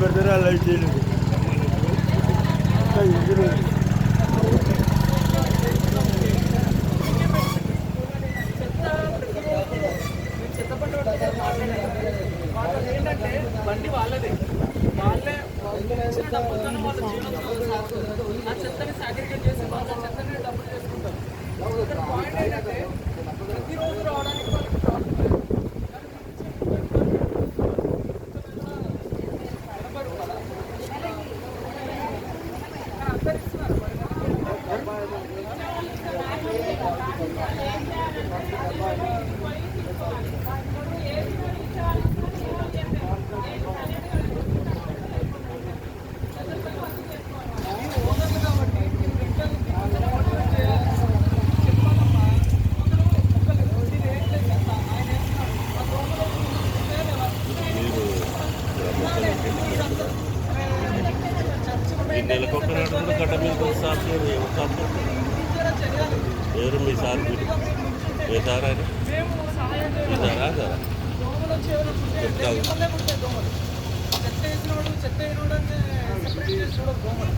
పెడతారు అలా చేయలేదు వాళ్ళకి ఏంటంటే బండి వాళ్ళదే, వాళ్ళే డబ్బులతో వాళ్ళ జీవనం ఆ చెత్తని సాగ్రిగేట్ చేసి వాళ్ళ చెత్తని డబ్బులు చేసుకుంటారు. ఇక్కడ పాయింట్ ఏంటంటే ప్రతిరోజు రావడానికి వాళ్ళకి ప్రాబ్లం లేదు. అంతరిస్తున్నారు నెలకొకనాడు కూడా గడ్డ మీద సాఫ్ ఎవరు మీ సార్ ఏ సార్ ఆయన మీ సారా సారా చెత్త వేసినోడు దోమలు.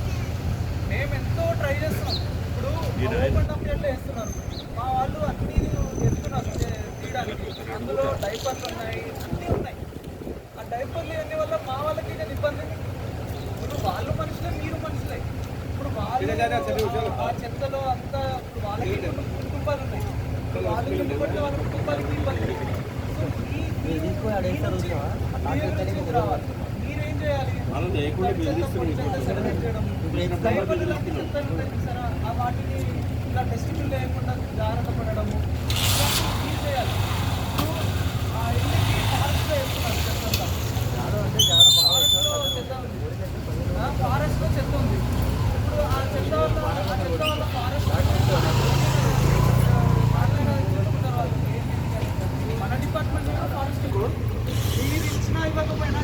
మేము ఎంతో ట్రై చేస్తున్నాం. ఇప్పుడు ఓపెన్ డంప్యార్డ్లో వేస్తున్నారు, మా వాళ్ళు అన్నీ ఎత్తున్నారు తీయడానికి. అందులో డైపర్లు ఉన్నాయి, అన్నీ ఉన్నాయి. ఆ డైపర్లు ఇవన్నీ వల్ల మా వాళ్ళకి నేను ఇబ్బంది. ఇప్పుడు వాళ్ళు మనుషులే, మీరు మనుషులే. ఇప్పుడు వాళ్ళు ఆ చెత్తలో అంతా ఇప్పుడు వాళ్ళకి కుటుంబాలు ఉన్నాయి, వాళ్ళు నిలబడితే వాళ్ళ కుటుంబాలకి ఇబ్బంది. సో రావాలి. మీరేం చేయాలి? వాటిని ఇలా డస్ట్బిన్ లేకుండా జాగ్రత్త పడడము చేయాలి. ఆ ఇల్లుకి ఫారెస్ట్లో వేస్తున్నారు చెత్త అంతా. ఫారెస్ట్లో చెత్త ఉంది. ఇప్పుడు ఆ చెత్త వల్ల ఫారెస్ట్ మన డిపార్ట్మెంట్ ఫారెస్ట్ మీరు ఇచ్చినా ఇవ్వకపోయినా